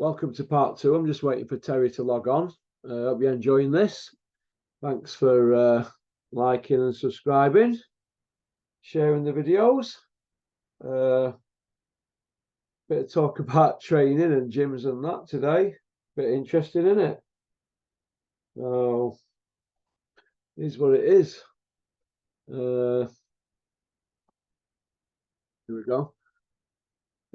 welcome to part two. I'm just waiting for Terry to log on. Hope you're enjoying this. Thanks for liking and subscribing, sharing the videos. Bit of talk about training and gyms and that today. Bit interesting, isn't it? So, is what it is. Here we go.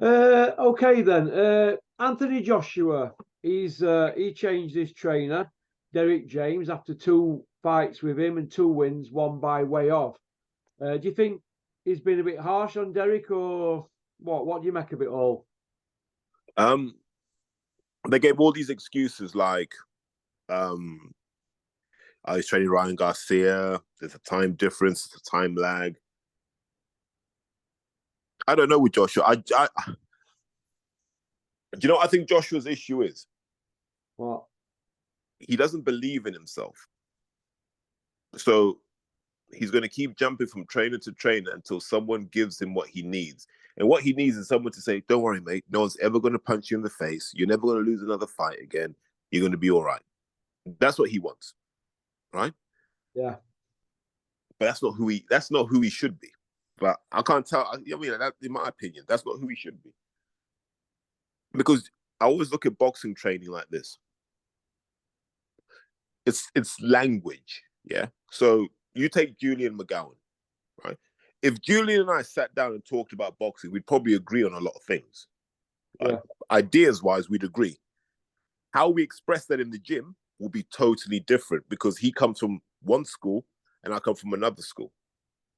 Okay then. Anthony Joshua. He changed his trainer, Derek James, after 2 fights with him and 2 wins, 1 by way of. Do you think he's been a bit harsh on Derek, or what? What do you make of it all? They gave all these excuses like, he's training Ryan Garcia. There's a time difference. There's a time lag. I don't know with Joshua. Do you know what I think Joshua's issue is? What? He doesn't believe in himself. So he's going to keep jumping from trainer to trainer until someone gives him what he needs. And what he needs is someone to say, don't worry, mate. No one's ever going to punch you in the face. You're never going to lose another fight again. You're going to be all right. That's what he wants. Right? Yeah. But that's not who he should be. But I can't tell. I mean, that, in my opinion, that's not who he should be. Because I always look at boxing training like this. It's language, yeah? So you take Julian McGowan, right? If Julian and I sat down and talked about boxing, we'd probably agree on a lot of things. Yeah. Ideas-wise, we'd agree. How we express that in the gym will be totally different because he comes from one school and I come from another school.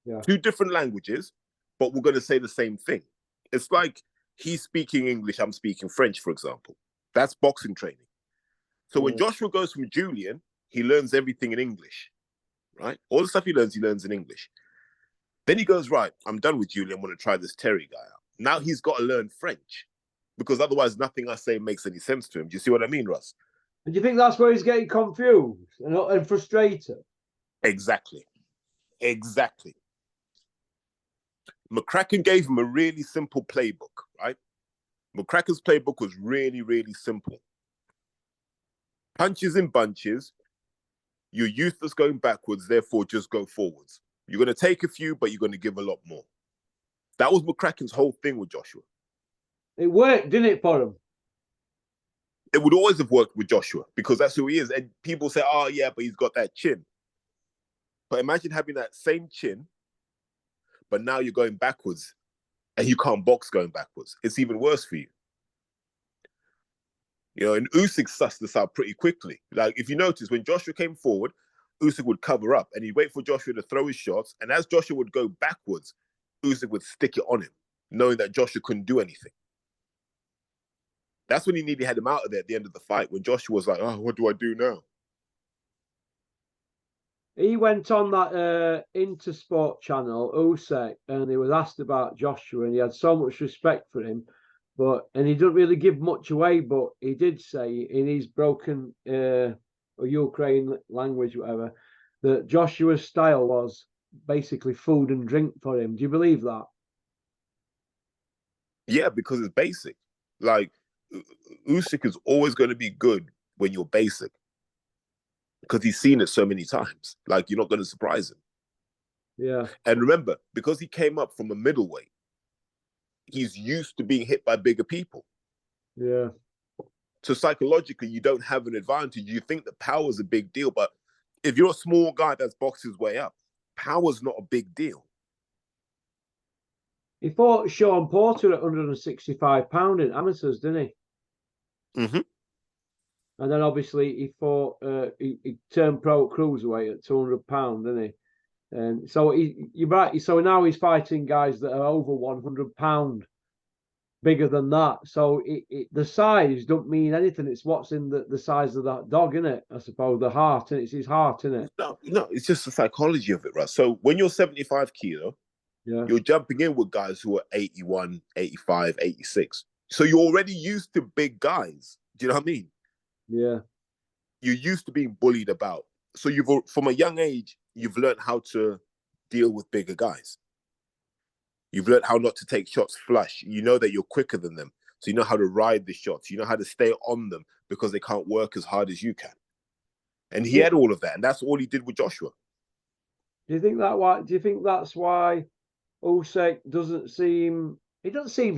Yeah. 2 different languages, but we're going to say the same thing. It's like he's speaking English, I'm speaking French, for example. That's boxing training. So when Joshua goes from Julian, he learns everything in English, right? All the stuff he learns in English. Then he goes, right, I'm done with Julian. I'm going to try this Terry guy out. Now he's got to learn French because otherwise nothing I say makes any sense to him. Do you see what I mean, Russ? And do you think that's where he's getting confused and frustrated? Exactly. McCracken gave him a really simple playbook, right? McCracken's playbook was really, really simple. Punches in bunches. You're useless going backwards, therefore just go forwards. You're going to take a few, but you're going to give a lot more. That was McCracken's whole thing with Joshua. It worked, didn't it, for him? It would always have worked with Joshua because that's who he is. And people say, oh, yeah, but he's got that chin. But imagine having that same chin, but now you're going backwards and you can't box going backwards. It's even worse for you. You know, and Usyk sussed this out pretty quickly. Like, if you notice, when Joshua came forward, Usyk would cover up and he'd wait for Joshua to throw his shots. And as Joshua would go backwards, Usyk would stick it on him, knowing that Joshua couldn't do anything. That's when he nearly had him out of there at the end of the fight, when Joshua was like, oh, what do I do now? He went on that Intersport channel, Usyk, and he was asked about Joshua, and he had so much respect for him, and he didn't really give much away, but he did say in his broken or Ukraine language, whatever, that Joshua's style was basically food and drink for him. Do you believe that? Yeah, because it's basic. Like, Usyk is always going to be good when you're basic. Because he's seen it so many times. Like, you're not going to surprise him. Yeah. And remember, because he came up from a middleweight, he's used to being hit by bigger people. Yeah. So psychologically, you don't have an advantage. You think that power's a big deal, but if you're a small guy that's boxed his way up, power's not a big deal. He fought Sean Porter at 165 pounds in amateurs, didn't he? Mm-hmm. And then obviously he fought, he turned pro at cruiserweight at 200 pounds, didn't he? And so you're right. So now he's fighting guys that are over 100 pounds, bigger than that. So the size don't mean anything. It's what's in the size of that dog, isn't it? I suppose the heart, and it's his heart, isn't it? No, it's just the psychology of it, Russ. So when you're 75 kilo, you're jumping in with guys who are 81, 85, 86. So you're already used to big guys. Do you know what I mean? Yeah. You're used to being bullied about. So from a young age, you've learned how to deal with bigger guys. You've learned how not to take shots flush. You know that you're quicker than them. So you know how to ride the shots. You know how to stay on them because they can't work as hard as you can. And he had all of that, and that's all he did with Joshua. Do you think that's why Usyk doesn't seem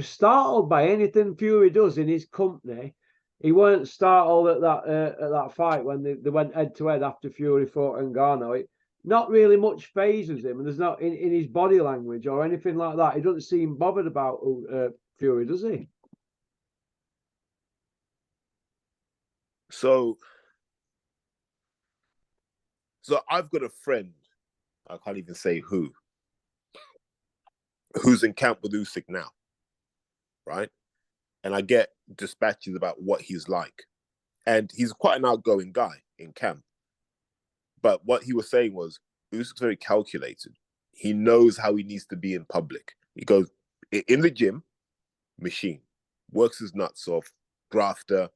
startled by anything Fury does in his company? He weren't startled at that fight when they went head to head after Fury fought Ngannou. Not really much phases him, and there's not in his body language or anything like that. He doesn't seem bothered about Fury, does he? So I've got a friend, I can't even say who's in camp with Usyk now, right? And I get dispatches about what he's like. And he's quite an outgoing guy in camp. But what he was saying was, Usyk's very calculated. He knows how he needs to be in public. He goes, in the gym, machine, works his nuts off, grafter,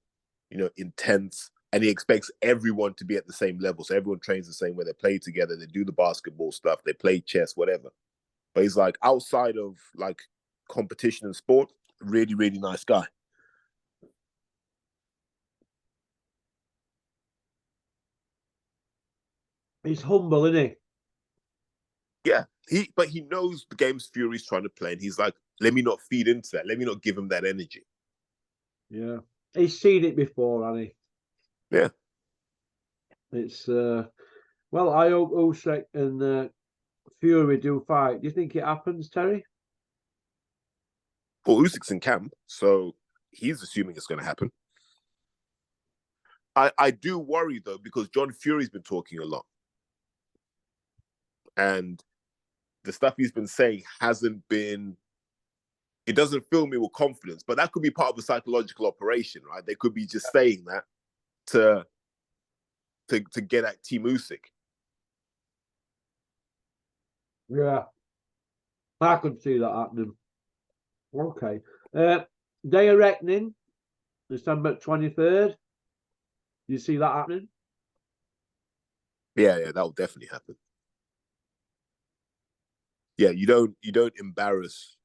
intense, and he expects everyone to be at the same level. So everyone trains the same way. They play together. They do the basketball stuff. They play chess, whatever. But he's like, outside of like competition and sport, really, really nice guy. He's humble, isn't he? Yeah, but he knows the games Fury's trying to play, and he's like, let me not feed into that. Let me not give him that energy. Yeah, he's seen it before, hasn't he? Yeah. It's well, I hope Usyk and Fury do fight. Do you think it happens, Terry? Well, Usyk's in camp, so he's assuming it's going to happen. I do worry though, because John Fury's been talking a lot, and the stuff he's been saying it doesn't fill me with confidence, but that could be part of a psychological operation, right? They could be just saying that to get at Team Usyk. Yeah, I could see that happening. Okay. Day of reckoning, December 23rd. You see that happening? Yeah, that will definitely happen. Yeah, you don't embarrass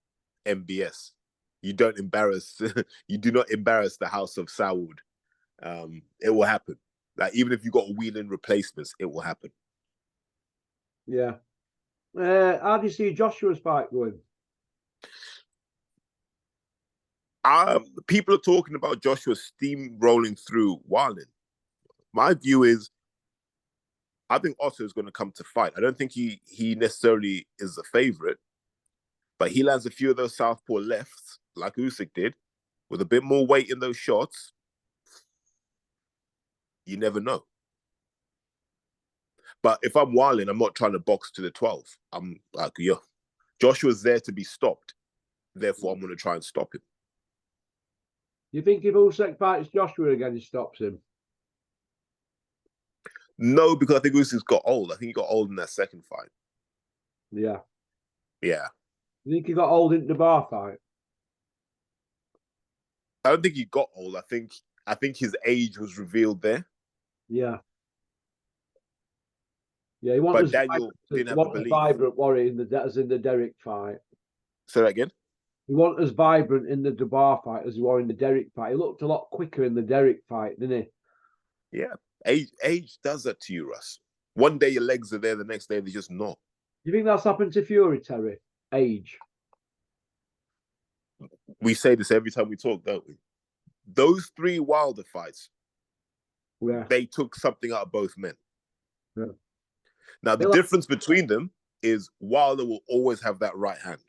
MBS. You do not embarrass the House of Saud. It will happen. Like, even if you got wheel-in replacements, it will happen. Yeah. How do you see Joshua's fight going? People are talking about Joshua steamrolling through Wallin. My view is, I think Otto is going to come to fight. I don't think he necessarily is the favorite, but he lands a few of those southpaw lefts, like Usyk did, with a bit more weight in those shots. You never know. But if I'm Wallin, I'm not trying to box to the 12. I'm like, Joshua's there to be stopped. Therefore, I'm going to try and stop him. You think if Usyk fights Joshua again, he stops him? No, because I think Usyk's got old. I think he got old in that second fight. Yeah. Yeah. You think he got old in the bar fight? I don't think he got old. I think his age was revealed there. Yeah. Yeah, he wanted Daniel didn't have the belief. Vibrant Warrior as in the Derek fight. Say that again? He wasn't as vibrant in the Dubar fight as he was in the Derek fight. He looked a lot quicker in the Derek fight, didn't he? Yeah. Age does that to you, Russ. One day your legs are there, the next day they're just not. Do you think that's happened to Fury, Terry? Age? We say this every time we talk, don't we? Those 3 Wilder fights, they took something out of both men. Yeah. Now, the difference between them is Wilder will always have that right hand.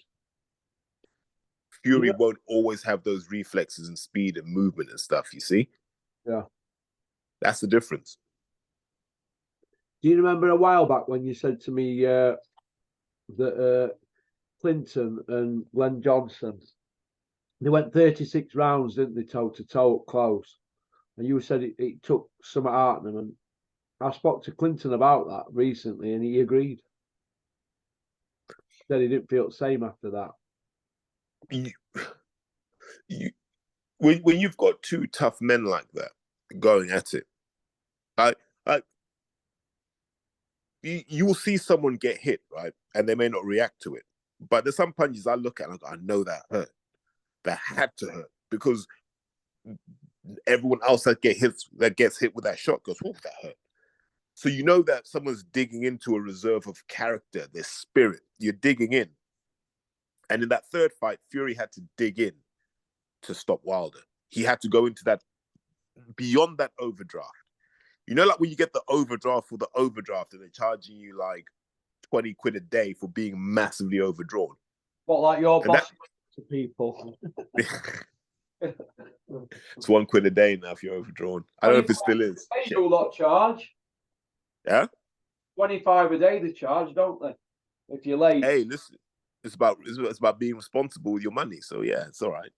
Fury won't always have those reflexes and speed and movement and stuff, you see? Yeah. That's the difference. Do you remember a while back when you said to me that Clinton and Glenn Johnson, they went 36 rounds, didn't they, toe-to-toe up close? And you said it took some out of them. And I spoke to Clinton about that recently, and he agreed. Said he didn't feel the same after that. When you've got 2 tough men like that going at it, you will see someone get hit, right? And they may not react to it. But there's some punches I look at and I know that hurt. That had to hurt. because everyone else that gets hit with that shot goes, "Whoa, that hurt." So you know that someone's digging into a reserve of character, their spirit. You're digging in. And in that third fight, Fury had to dig in to stop Wilder. He had to go into that, beyond that overdraft. You know, like when you get the overdraft for the overdraft and they're charging you like 20 quid a day for being massively overdrawn. What, like your boss to people? It's 1 quid a day now if you're overdrawn. I don't know if it still is. They do a lot charge. Yeah? 25 a day they charge, don't they? If you're late. Hey, listen, it's about being responsible with your money. So yeah, it's all right.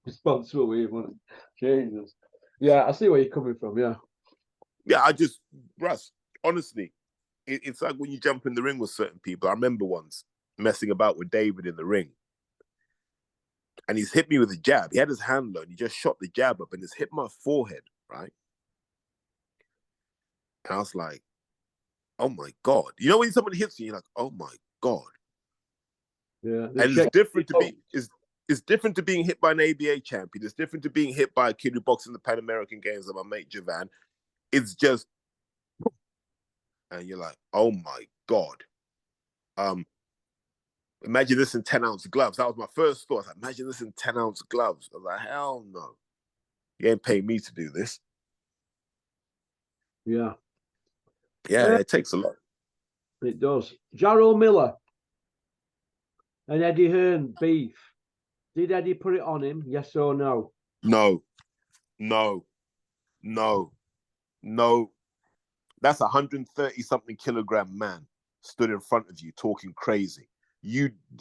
Responsible with your money. Jesus. Yeah, I see where you're coming from, yeah. Yeah, Russ, honestly, it's like when you jump in the ring with certain people. I remember once messing about with David in the ring. And he's hit me with a jab. He had his hand low and he just shot the jab up and it's hit my forehead, right? And I was like, oh my God. You know when someone hits you, you're like, oh my God. Yeah. And it's different to be it's different to being hit by an ABA champion. It's different to being hit by a kid who boxed in the Pan American Games like my mate Javan. It's just, and you're like, oh my God. Imagine this in 10-ounce gloves. That was my first thought. I was like, imagine this in 10-ounce gloves. I was like, hell no. You ain't paying me to do this. Yeah. Yeah, it takes a lot. It does. Jarrell Miller and Eddie Hearn beef. Did Eddie put it on him? Yes or no? No. That's a 130-something kilogram man stood in front of you talking crazy.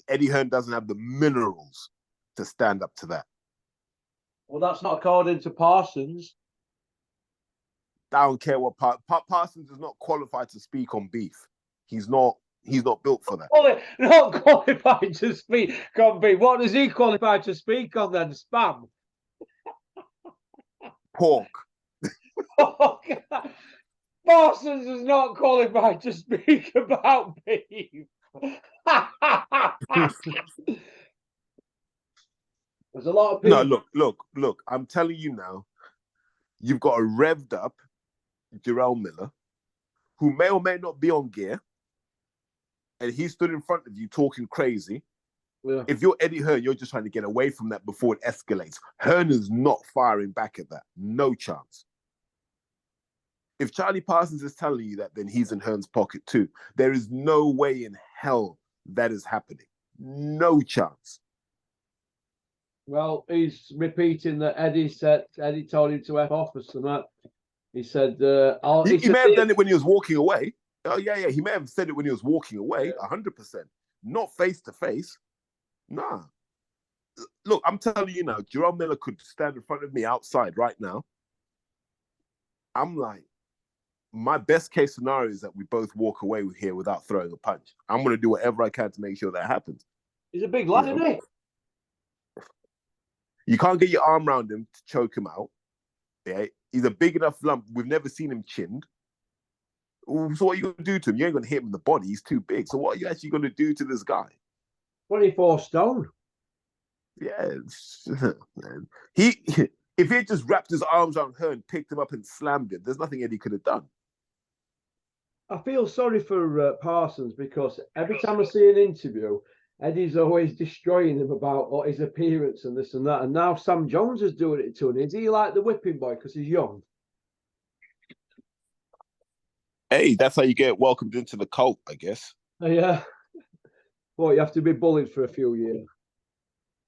Eddie Hearn doesn't have the minerals to stand up to that. Well, that's not according to Parsons. I don't care what Parsons is not qualified to speak on beef. He's not built for that. Not qualified to speak on beef. What is he qualified to speak on then? Spam? Pork. Oh, Parsons is not qualified to speak about beef. There's a lot of people. No, look. I'm telling you now, you've got a revved up Jarrell Miller, who may or may not be on gear, and he stood in front of you talking crazy. Yeah. If you're Eddie Hearn, you're just trying to get away from that before it escalates. Hearn is not firing back at that. No chance. If Charlie Parsons is telling you that, then he's in Hearn's pocket too. There is no way in hell that is happening. No chance. Well, he's repeating that Eddie told him to F off or something. He said, he may have done it when he was walking away. Oh, yeah. He may have said it when he was walking away, 100%. Not face to face. Nah. Look, I'm telling you now, Jarrell Miller could stand in front of me outside right now. I'm like, my best case scenario is that we both walk away here without throwing a punch. I'm going to do whatever I can to make sure that happens. He's a big lad, isn't he? You can't get your arm around him to choke him out. Yeah, he's a big enough lump. We've never seen him chinned. So what are you going to do to him? You ain't going to hit him in the body. He's too big. So what are you actually going to do to this guy? 24 stone. Yeah. Man. If he had just wrapped his arms around her and picked him up and slammed him, there's nothing Eddie could have done. I feel sorry for Parsons because every time I see an interview, Eddie's always destroying him about his appearance and this and that. And now Sam Jones is doing it to him. Is he like the whipping boy because he's young? Hey, that's how you get welcomed into the cult, I guess. Yeah. Well, you have to be bullied for a few years.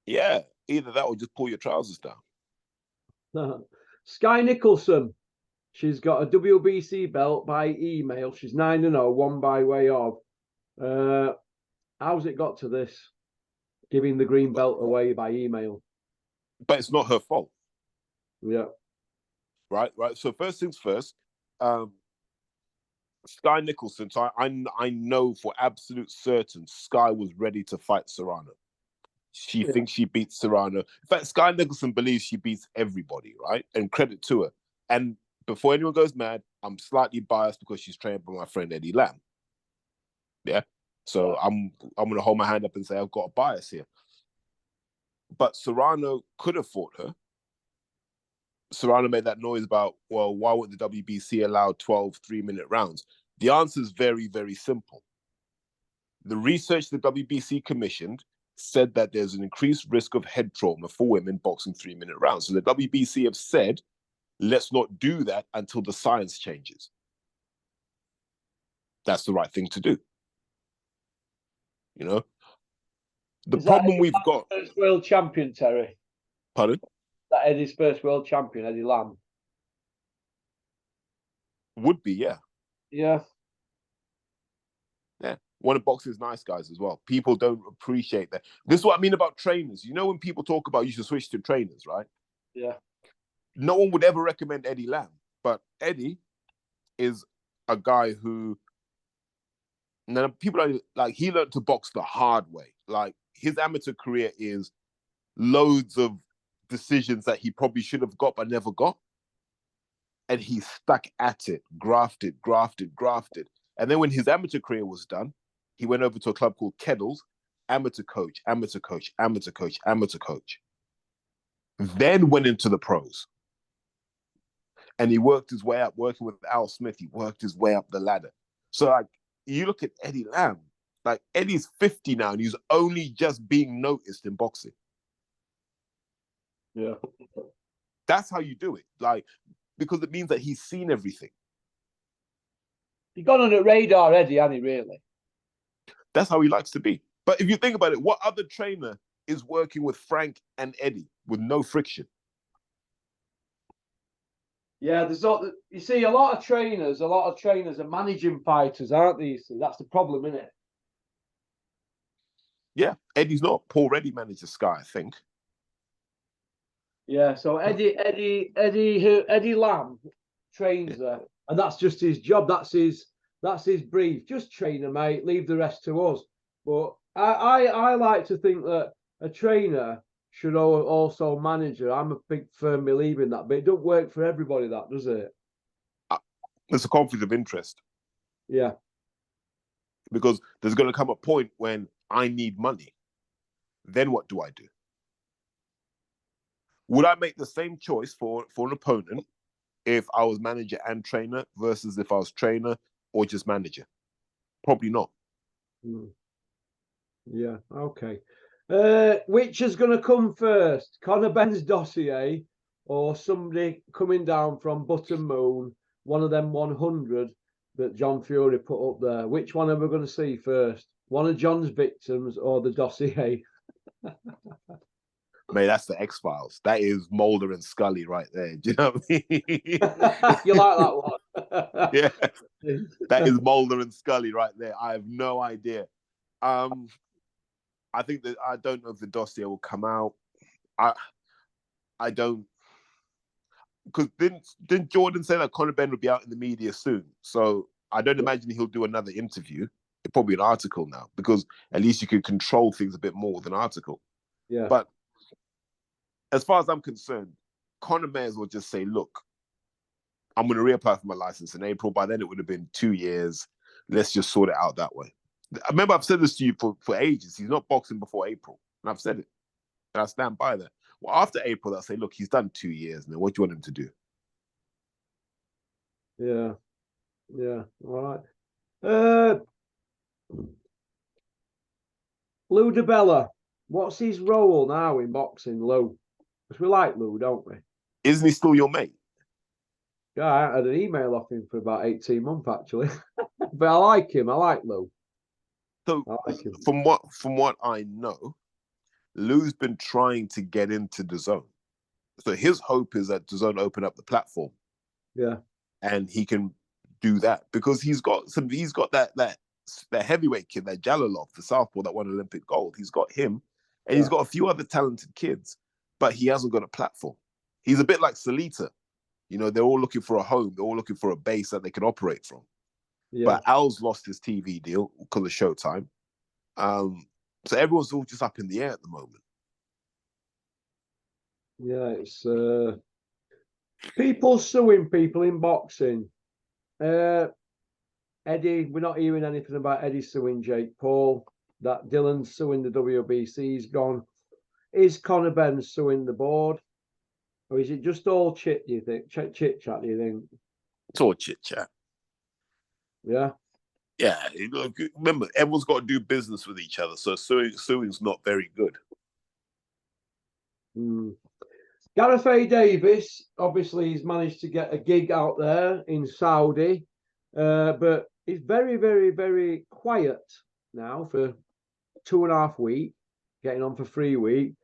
Yeah, either that or just pull your trousers down. Sky Nicholson. She's got a WBC belt by email. She's 9-0, one by way of. How's it got to this? Giving the green belt away by email. But it's not her fault. Yeah. Right. So first things first, Sky Nicholson. So I know for absolute certain Sky was ready to fight Serrano. She thinks she beats Serrano. In fact, Sky Nicholson believes she beats everybody, right? And credit to her. And before anyone goes mad, I'm slightly biased because she's trained by my friend Eddie Lamb. Yeah. So I'm going to hold my hand up and say I've got a bias here. but Serrano could have fought her. Serrano made that noise about, well, why wouldn't the WBC allow 12 3-minute rounds? The answer is very, very simple. The research the WBC commissioned said that there's an increased risk of head trauma for women boxing 3-minute rounds. So the WBC have said, let's not do that until the science changes. That's the right thing to do. You know, the problem we've got. First world champion, Terry. Pardon? That Eddie's first world champion, Eddie Lamb. Would be, yeah. Yeah. Yeah. One of boxing's nice guys as well. People don't appreciate that. This is what I mean about trainers. You know, when people talk about you should switch to trainers, right? Yeah. No one would ever recommend Eddie Lamb, but Eddie is a guy who, now people are like, he learned to box the hard way. Like, his amateur career is loads of decisions that he probably should have got but never got. And he stuck at it, grafted. And then when his amateur career was done, he went over to a club called Kettles, amateur coach. Then went into the pros. And he worked his way up, working with Al Smith. He worked his way up the ladder. So, like, you look at Eddie Lamb, like, Eddie's 50 now, and he's only just being noticed in boxing. Yeah. That's how you do it. Like, because it means that he's seen everything. He got on the radar, Eddie, hasn't he, really? That's how he likes to be. But if you think about it, what other trainer is working with Frank and Eddie with no friction? Yeah, you see, a lot of trainers are managing fighters, aren't they? You see, that's the problem, isn't it? Yeah, Eddie's not. Paul Reddy manages Sky, I think. Yeah, so Eddie Lamb trains her, and that's just his job. That's his brief. Just train her, mate. Leave the rest to us. But I like to think that a trainer should also manage her. I'm a big firm believer in that, but it don't work for everybody, that does it? It's a conflict of interest. Yeah. Because there's going to come a point when I need money. Then what do I do? Would I make the same choice for an opponent if I was manager and trainer versus if I was trainer or just manager? Probably not. Yeah, okay. Which is going to come first? Conor Benn's dossier or somebody coming down from Button Moon, one of them 100 that John Fury put up there? Which one are we going to see first? One of John's victims or the dossier? Mate, that's the X-Files. That is Mulder and Scully right there. Do you know what I mean? You like that one? Yeah. That is Mulder and Scully right there. I have no idea. I think that I don't know if the dossier will come out. I don't, because didn't Jordan say that Conor Benn would be out in the media soon? So I don't imagine he'll do another interview. It's probably an article now, because at least you can control things a bit more with an article. Yeah. But as far as I'm concerned, Conor may as well just say, look, I'm going to reapply for my license in April. By then it would have been 2 years. Let's just sort it out that way. I remember I've said this to you for ages. He's not boxing before April. And I've said it. And I stand by that. Well, after April, I'll say, look, he's done 2 years now. What do you want him to do? Yeah. Yeah. All right. Lou DiBella. What's his role now in boxing, Lou? Because we like Lou, don't we? Isn't he still your mate? Yeah, I had an email off him for about 18 months, actually. But I like him. I like Lou. So like him. From what I know, Lou's been trying to get into DAZN. So his hope is that DAZN open up the platform. Yeah. And he can do that because he's got that heavyweight kid, that Jalolov, the southpaw that won Olympic gold. He's got him, and he's got a few other talented kids, but he hasn't got a platform. He's a bit like Salita. You know, they're all looking for a home. They're all looking for a base that they can operate from. Yeah. But Al's lost his TV deal because of Showtime. So everyone's all just up in the air at the moment. Yeah, it's people suing people in boxing. Eddie, we're not hearing anything about Eddie suing Jake Paul. That Dylan's suing the WBC's gone. is Conor Benn suing the board, or is it just all chit? Do you think chit chat? Do you think It's all chit chat. Yeah. Yeah, remember, everyone's got to do business with each other, so suing's not very good. Gareth A. Davis, obviously, he's managed to get a gig out there in Saudi, but he's very, very, very quiet now for 2.5 weeks, getting on for 3 weeks.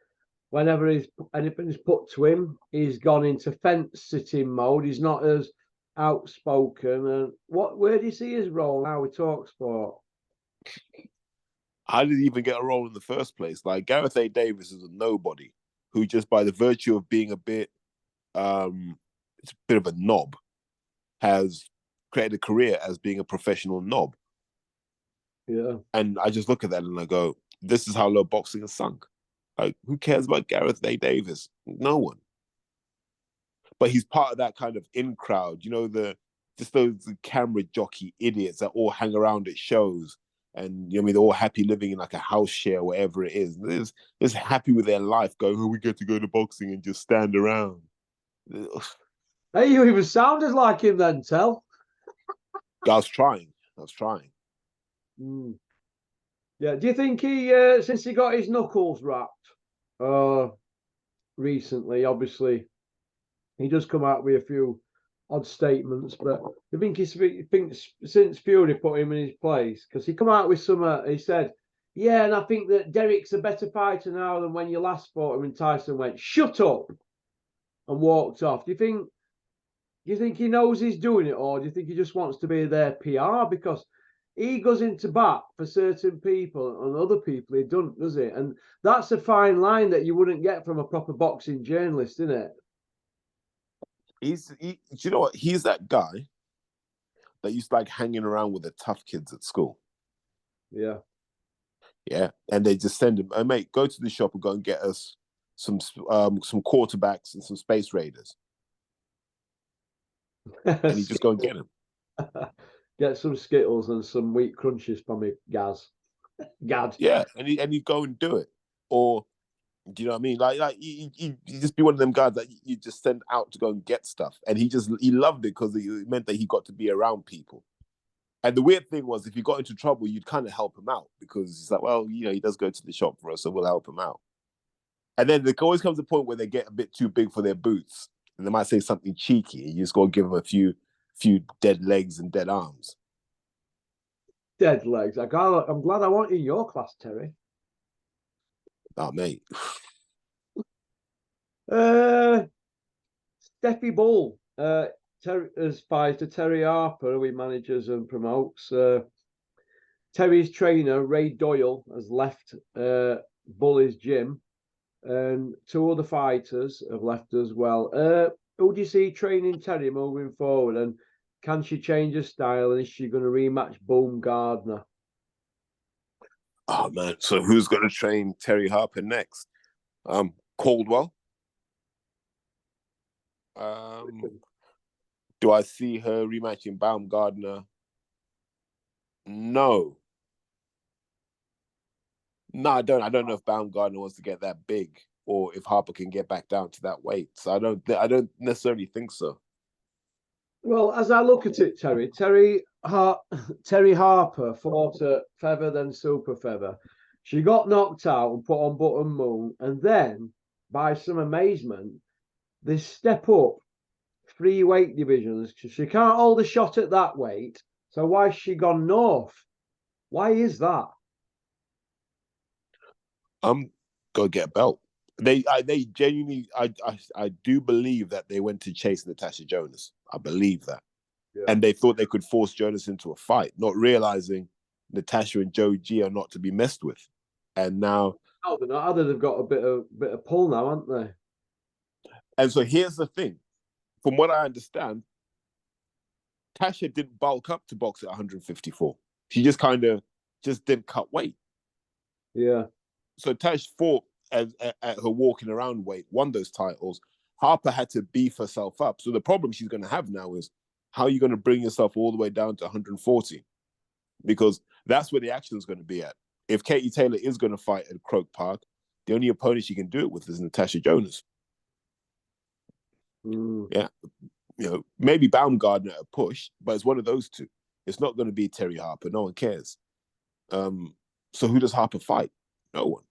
Whenever anything's put to him, he's gone into fence sitting mode. He's not as outspoken. And where do you see his role now with TalkSport? How did he even get a role in the first place? Like, Gareth A. Davis is a nobody who, just by the virtue of being it's a bit of a knob, has created a career as being a professional knob. Yeah. And I just look at that and I go, this is how low boxing has sunk. Like, who cares about Gareth A. Davis? No one. But he's part of that kind of in crowd, those camera jockey idiots that all hang around at shows, and they're all happy living in like a house share, whatever it is. They're just happy with their life, going, oh, we get to go to boxing and just stand around. Hey, you even sounded like him then, Tell. I was trying. Yeah. Do you think he, since he got his knuckles wrapped recently, obviously, he does come out with a few odd statements, but do you think he thinks since Fury put him in his place? Because he come out with he said, yeah, and I think that Derek's a better fighter now than when you last fought him, and Tyson went, shut up, and walked off. Do you think he knows he's doing it, or do you think he just wants to be their PR? Because he goes into bat for certain people and other people he don't, does it? And that's a fine line that you wouldn't get from a proper boxing journalist, isn't it? You know what? He's that guy that used to like hanging around with the tough kids at school. Yeah. Yeah. And they just send him, oh, mate, go to the shop and go and get us some quarterbacks and some space raiders. And he just go and get them. Get some Skittles and some wheat crunches for me, Gaz. Gad. Yeah, and he'd go and do it. Or, do you know what I mean? Like he just be one of them guys that you just send out to go and get stuff. And he loved it because it meant that he got to be around people. And the weird thing was, if he got into trouble, you'd kind of help him out, because he's like, well, he does go to the shop for us, so we'll help him out. And then there always comes a point where they get a bit too big for their boots, and they might say something cheeky, and you just got to give them a few dead legs and dead arms. Dead legs. I'm glad I want you in your class, Terry. Oh, mate. Steffi Bull aspires to Terry Harper, who he manages and promotes. Terry's trainer, Ray Doyle, has left Bully's gym, and 2 other fighters have left as well. Who do you see training Terry moving forward, and can she change her style, and is she going to rematch Baumgardner? Oh, man. So who's going to train Terry Harper next? Caldwell. Do I see her rematching Baumgardner? No, I don't. I don't know if Baumgardner wants to get that big, or if Harper can get back down to that weight. So I don't necessarily think so. Well, as I look at it, Terry Harper fought at feather, then super feather. She got knocked out and put on button moon, and then, by some amazement, they step up 3 weight divisions. She can't hold a shot at that weight. So why's she gone north? Why is that? Go get a belt. They genuinely, I do believe that they went to chase Natasha Jonas. I believe that. Yeah. And they thought they could force Jonas into a fight, not realizing Natasha and Joe G are not to be messed with. And now, no, they're not. They've got a bit of pull now, haven't they? And so here's the thing. From what I understand, Tasha didn't bulk up to box at 154. She just didn't cut weight. Yeah. So Tash fought at her walking around weight, won those titles. Harper had to beef herself up. So the problem she's going to have now is, how are you going to bring yourself all the way down to 140? Because that's where the action is going to be at. If Katie Taylor is going to fight at Croke Park, The only opponent she can do it with is Natasha Jonas. Mm. Yeah, maybe Baumgardner at a push, but it's one of those two. It's not going to be Terry Harper. No one cares. So who does Harper fight? No one.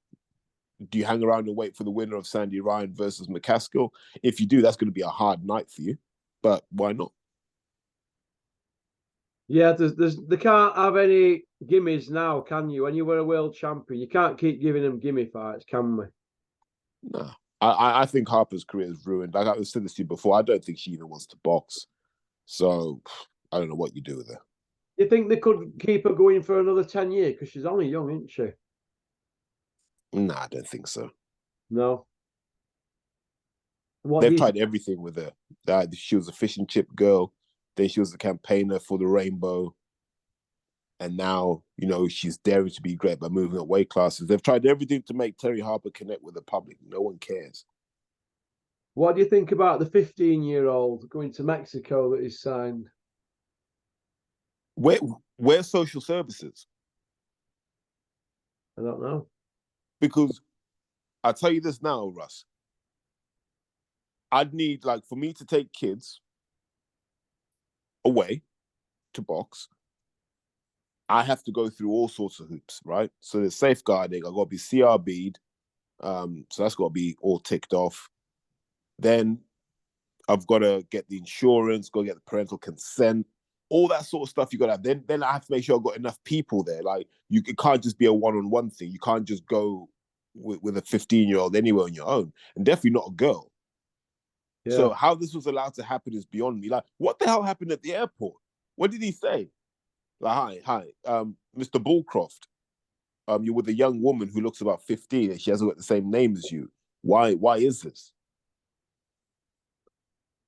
Do you hang around and wait for the winner of Sandy Ryan versus McCaskill? If you do, that's going to be a hard night for you. But why not? Yeah, they can't have any gimmies now, can you? When you were a world champion, you can't keep giving them gimme fights, can we? No. I think Harper's career is ruined. Like I said this to you before, I don't think she even wants to box. So I don't know what you do with her. You think they could keep her going for another 10 years? Because she's only young, isn't she? Nah, I don't think so. No. They've tried everything with her. She was a fish and chip girl. Then she was a campaigner for the Rainbow. And now, she's daring to be great by moving up weight classes. They've tried everything to make Terry Harper connect with the public. No one cares. What do you think about the 15-year-old going to Mexico that is signed? Where's social services? I don't know. Because I'll tell you this now, Russ. I'd need, for me to take kids away to box, I have to go through all sorts of hoops, right? So there's safeguarding. I've got to be CRB'd. So that's got to be all ticked off. Then I've got to get the insurance, got to get the parental consent, all that sort of stuff you got to have. Then I have to make sure I've got enough people there. It can't just be a one-on-one thing. You can't just go with a 15-year-old anywhere on your own, and definitely not a girl. Yeah. So how this was allowed to happen is beyond me. What the hell happened at the airport? What did he say? Hi, Mr. Bullcroft. You're with a young woman who looks about 15 and she hasn't got the same name as you. Why is this?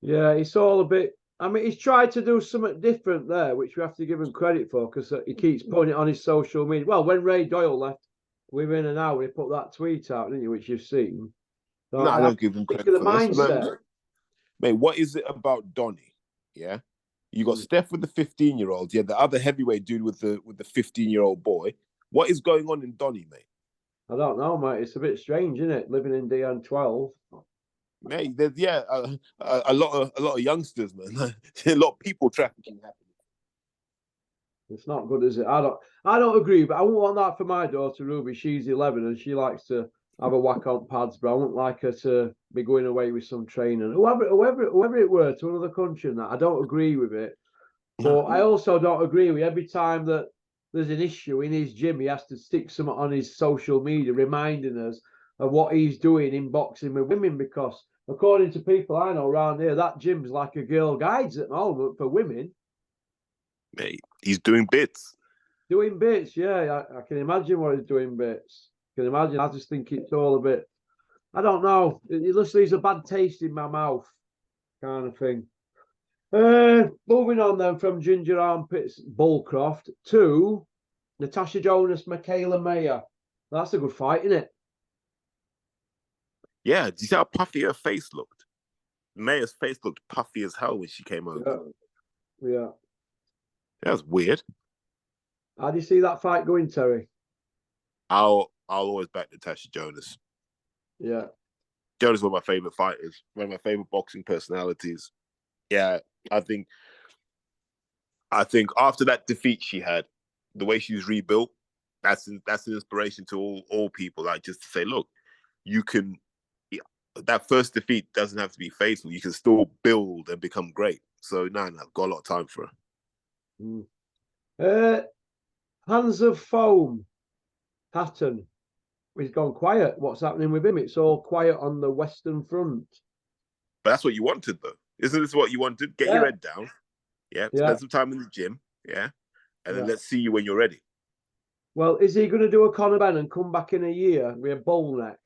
Yeah, it's all a bit. I mean, he's tried to do something different there, which we have to give him credit for because he keeps putting it on his social media. Well, when Ray Doyle left, within an hour, he put that tweet out, didn't you, which you've seen. So no, I don't give him credit for mindset. This. Mate, what is it about Donny? Yeah, you got Steph with the 15-year-old. Yeah, the other heavyweight dude with the 15-year-old boy. What is going on in Donny, mate? I don't know, mate. It's a bit strange, isn't it? Living in DN12. Mate, there's a lot of youngsters, man. A lot of people trafficking happening. It's not good, is it? I don't agree, but I wouldn't want that for my daughter Ruby. She's 11 and she likes to have a whack on pads, but I wouldn't like her to be going away with some trainer. Whoever it were to another country and that. I don't agree with it. But I also don't agree with every time that there's an issue in his gym, he has to stick something on his social media reminding us of what he's doing in boxing with women, because according to people I know around here, that gym's like a Girl Guides at the moment for women. Mate, he's doing bits. Doing bits, yeah. I can imagine what he's doing bits. I can imagine. I just think it's all a bit, I don't know. It looks like he's a bad taste in my mouth kind of thing. Moving on then from Ginger Armpits Bullcroft to Natasha Jonas, Michaela Mayer. That's a good fight, isn't it? Yeah, did you see how puffy her face looked? Mayer's face looked puffy as hell when she came over. Yeah. That was weird. How do you see that fight going, Terry? I'll always back Natasha Jonas. Yeah. Jonas is one of my favorite fighters, one of my favorite boxing personalities. Yeah, I think after that defeat she had, the way she's rebuilt, that's an inspiration to all people. Just to say, look, you can. That first defeat doesn't have to be fatal. You can still build and become great. So I've got a lot of time for her. Hands of Foam, Hatton. He's gone quiet. What's happening with him? It's all quiet on the Western Front. But that's what you wanted, though. Isn't this what you wanted? Get your head down. Yeah. Spend some time in the gym. Yeah. And then let's see you when you're ready. Well, is he going to do a Conor Ben and come back in a year with a bull neck?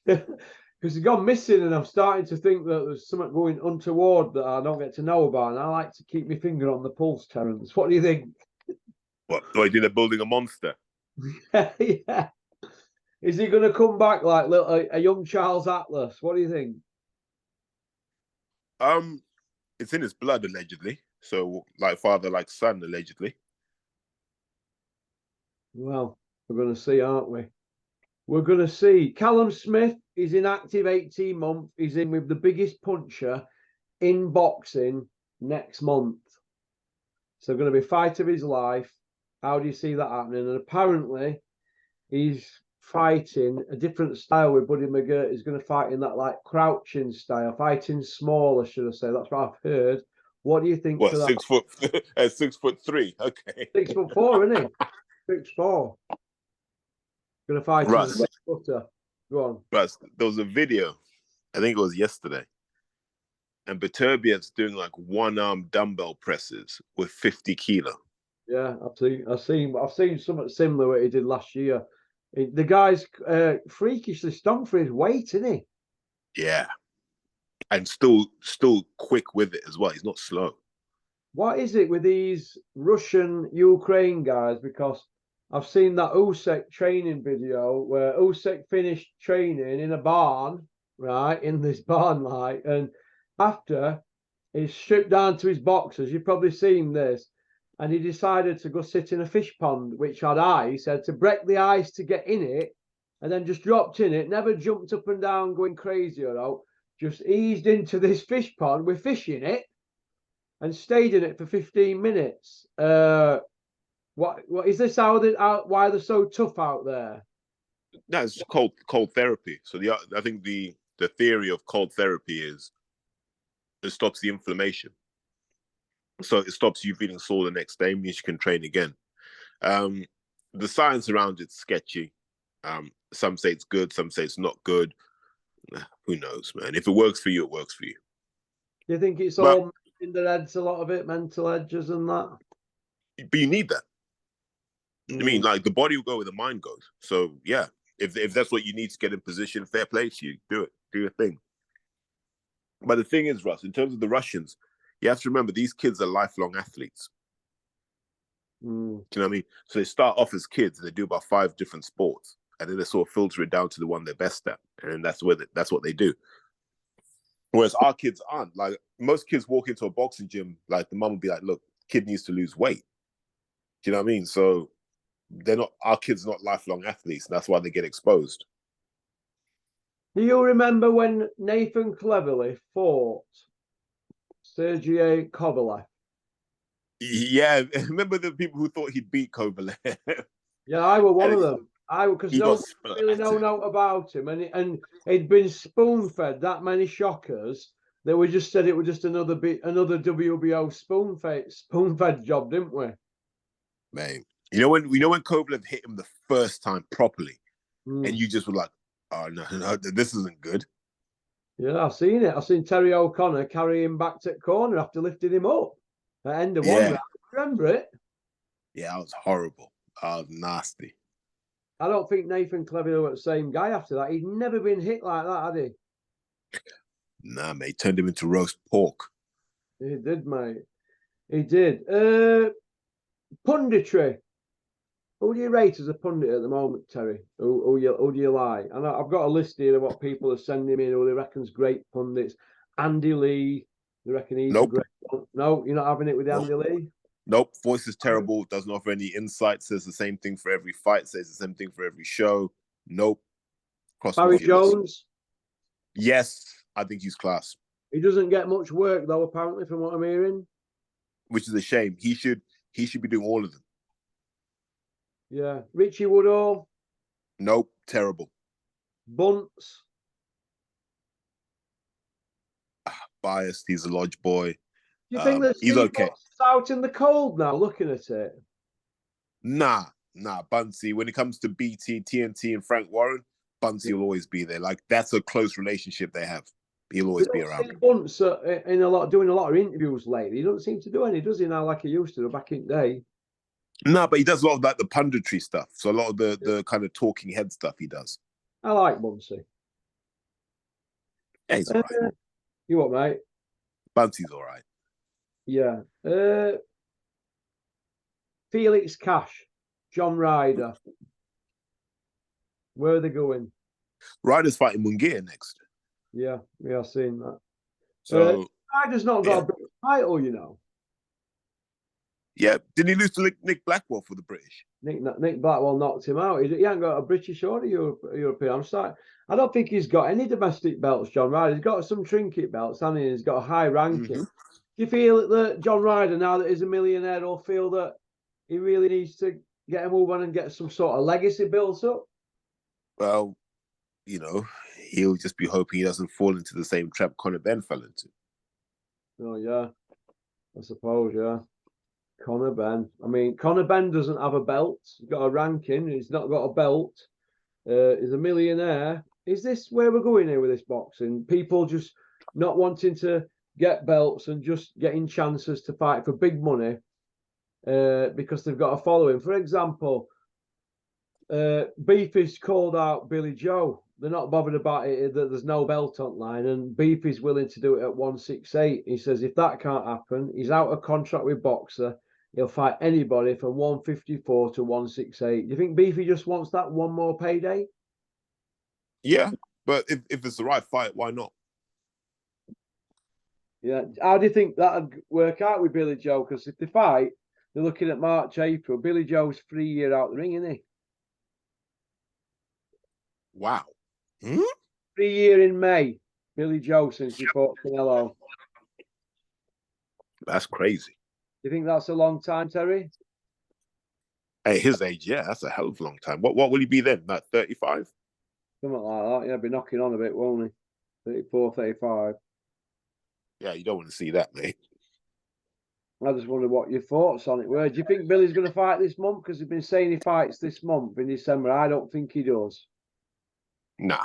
Because he's gone missing, and I'm starting to think that there's something going untoward that I don't get to know about. And I like to keep my finger on the pulse, Terence. What do you think? What? Like they're building a monster? Yeah. Is he going to come back like a young Charles Atlas? What do you think? It's in his blood, allegedly. So, like father, like son, allegedly. Well, we're going to see, aren't we? We're going to see Callum Smith is inactive 18 months. He's in with the biggest puncher in boxing next month. So going to be fight of his life. How do you see that happening? And apparently he's fighting a different style with Buddy McGirt. He's going to fight in that like crouching style, fighting smaller, should I say. That's what I've heard. What do you think What, to that? 6 foot at 6'3"? Okay. 6'4", isn't he? 6'4". Going to fight Russ. a 6-footer. Go on. Russ, there was a video, I think it was yesterday, and Beterbiev's doing like one-arm dumbbell presses with 50 kilo. Yeah, I've seen something similar what he did last year. The guy's freakishly strong for his weight, isn't he? Yeah, and still quick with it as well. He's not slow. What is it with these Russian Ukraine guys? Because I've seen that Usyk training video where Usyk finished training in a barn, right, in this barn light, and after he's stripped down to his boxers, you've probably seen this, and he decided to go sit in a fish pond which had ice. He said to break the ice to get in it, and then just dropped in it, never jumped up and down going crazy or out, just eased into this fish pond with fish in it and stayed in it for 15 minutes. What is this? Why they're so tough out there? No, it's cold therapy. So I think the theory of cold therapy is it stops the inflammation. So it stops you feeling sore the next day, means you can train again. The science around it's sketchy. Some say it's good, some say it's not good. Who knows, man? If it works for you, it works for you. Do you think it's all in the heads, a lot of it, mental edges and that? But you need that. I mean, like the body will go where the mind goes. So yeah, if that's what you need to get in position, fair play to you. Do it. Do your thing. But the thing is, Russ, in terms of the Russians, you have to remember these kids are lifelong athletes. Do you know what I mean? So they start off as kids and they do about 5 different sports, and then they sort of filter it down to the one they're best at, and that's what they do. Whereas our kids aren't. Like most kids walk into a boxing gym, like the mum will be like, "Look, kid needs to lose weight." Do you know what I mean? So our kids are not lifelong athletes, and that's why they get exposed. Do you remember when Nathan Cleverly fought Sergey Kovalev? Yeah, remember the people who thought he'd beat Kovalev? Yeah, I was one of them. Because nobody really know about him, and he'd been spoon-fed that many shockers that we just said it was just another WBO spoon-fed job, didn't we? Man, you know when Kovalev hit him the first time properly, and you just were like, "Oh no, this isn't good." Yeah, I've seen it. I've seen Terry O'Connor carry him back to the corner after lifting him up at the end of one round. Remember it? Yeah, that was horrible. That was nasty. I don't think Nathan Cleverly was the same guy after that. He'd never been hit like that, had he? Nah, mate. He turned him into roast pork. He did, mate. He did. Punditry. Who do you rate as a pundit at the moment, Terry? Who do you like? And I've got a list here of what people are sending me who they reckon's great pundits. Andy Lee, they reckon he's a great one. No, you're not having it with Andy Lee? Nope. Voice is terrible. Doesn't offer any insight. Says the same thing for every fight. Says the same thing for every show. Nope. Barry Jones? Yes, I think he's class. He doesn't get much work though, apparently, from what I'm hearing. Which is a shame. He should be doing all of them. Yeah. Richie Woodall? Nope. Terrible. Bunce? Biased. He's a lodge boy. Do you think that he's okay? Out in the cold now, looking at it. Nah, Bunsey. When it comes to BT, TNT, and Frank Warren, Bunsey will always be there. Like that's a close relationship they have. He'll always be around. Bunce doing a lot of interviews lately. He doesn't seem to do any, does he now? Like he used to back in the day. No, but he does a lot of like the punditry stuff. So a lot of the kind of talking head stuff he does. I like Bunsey. Yeah, he's all right. You what, mate? Bunsey's all right. Yeah. Felix Cash, John Ryder. Where are they going? Ryder's fighting Munguia next. Yeah, I've seen that. So Ryder's not got a big title, you know. Yeah, didn't he lose to Nick Blackwell for the British? Nick Blackwell knocked him out. He ain't got a British or a European. I don't think he's got any domestic belts, John Ryder. He's got some trinket belts, and he's got a high ranking. Do you feel that John Ryder, now that he's a millionaire, will feel that he really needs to get a move on and get some sort of legacy built up? Well, you know, he'll just be hoping he doesn't fall into the same trap Conor Benn fell into. Oh, yeah. I suppose, yeah. Conor Benn. I mean, Conor Benn doesn't have a belt. He's got a ranking. He's not got a belt. He's a millionaire. Is this where we're going here with this boxing? People just not wanting to get belts and just getting chances to fight for big money because they've got a following. For example, Beefy's called out Billy Joe. They're not bothered about it, that there's no belt online, and Beefy's willing to do it at 168. He says if that can't happen, he's out of contract with Boxer. He'll fight anybody from 154 to 168. Do you think Beefy just wants that one more payday? Yeah, but if it's the right fight, why not? Yeah. How do you think that'd work out with Billy Joe? Because if they fight, they're looking at March, April. Billy Joe's 3 years out the ring, isn't he? Wow. 3 years in May. Billy Joe since he fought Canelo. That's crazy. Do you think that's a long time, Terry? At his age, yeah, that's a hell of a long time. What will he be then? Like 35? Something like that. Yeah, be knocking on a bit, won't he? 34, 35. Yeah, you don't want to see that, mate. I just wonder what your thoughts on it were. Do you think Billy's going to fight this month? Because he's been saying he fights this month in December. I don't think he does. Nah.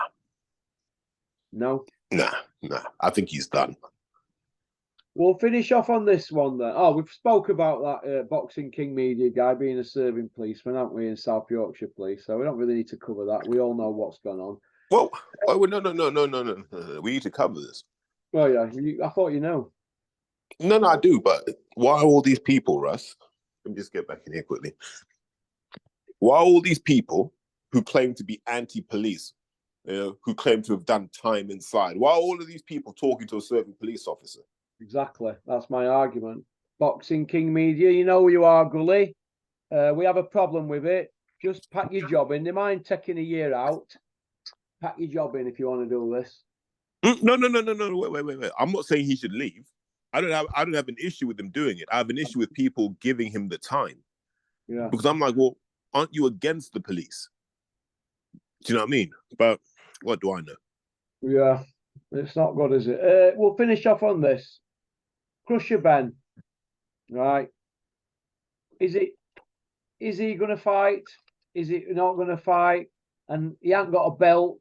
No? Nah. I think he's done. We'll finish off on this one then. Oh, we've spoke about that Boxing King media guy being a serving policeman, haven't we, in South Yorkshire Police? So we don't really need to cover that. We all know what's going on. Well, no. We need to cover this. Oh, yeah. I thought you know. No, I do. But why are all these people, Russ? Let me just get back in here quickly. Why are all these people who claim to be anti-police, who claim to have done time inside, why are all of these people talking to a certain police officer? Exactly. That's my argument. Boxing King media, you know who you are, Gully. We have a problem with it. Just pack your job in. They mind taking a year out. Pack your job in if you want to do this. No. Wait. I'm not saying he should leave. I don't have an issue with him doing it. I have an issue with people giving him the time. Yeah. Because I'm like, well, aren't you against the police? Do you know what I mean? But what do I know? Yeah. It's not good, is it? We'll finish off on this. Crusher Ben. Right. Is he going to fight? Is he not going to fight? And he hasn't got a belt.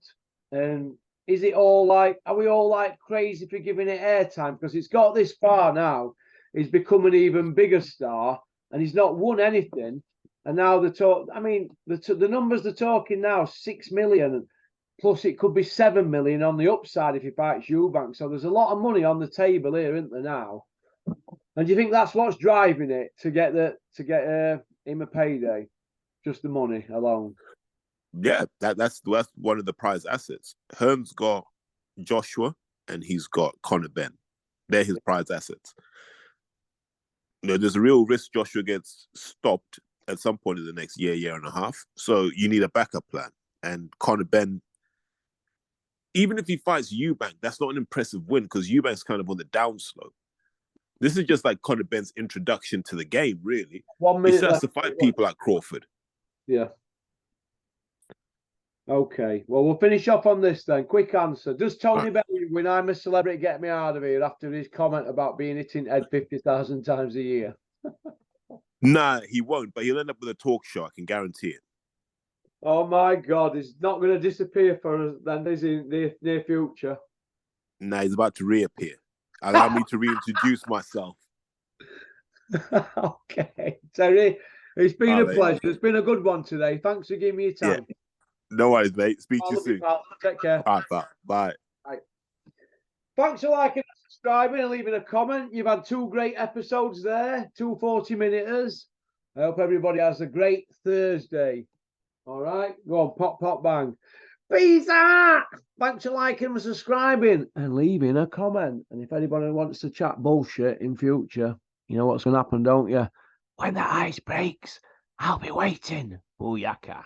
And is it all like, are we all like crazy for giving it airtime? Because it's got this far now. He's become an even bigger star and he's not won anything. And now the numbers they're talking now, 6 million, plus it could be 7 million on the upside if he fights Eubank. So there's a lot of money on the table here, isn't there now? And do you think that's what's driving it to get him a payday? Just the money alone? Yeah, that's one of the prize assets. Hearn's got Joshua and he's got Conor Benn. They're his prize assets. There's a real risk Joshua gets stopped at some point in the next year and a half. So you need a backup plan. And Conor Benn, even if he fights Eubank, that's not an impressive win because Eubank's kind of on the downslope. This is just like Conor Benn's introduction to the game, really. 1 minute he starts to fight people like Crawford. Yeah. Okay. Well, we'll finish off on this then. Quick answer. Does Tony Bellew win I'm a Celebrity get me out of here after his comment about being hit in head 50,000 times a year? Nah, he won't, but he'll end up with a talk show. I can guarantee it. Oh, my God. He's not going to disappear for us then, is he, in the near future? Nah, he's about to reappear. Allow me to reintroduce myself. Okay. Terry, it's been a pleasure. It's been a good one today. Thanks for giving me your time. Yeah. No worries, mate. Speak to you soon. Take care. All right, bye. Thanks for liking and subscribing and leaving a comment. You've had 2 great episodes there, 2 40-minuters. I hope everybody has a great Thursday. All right, go on, pop, bang. Peace out. Thanks for liking and subscribing and leaving a comment. And if anybody wants to chat bullshit in future, you know what's going to happen, don't you? When the ice breaks, I'll be waiting. Booyaka.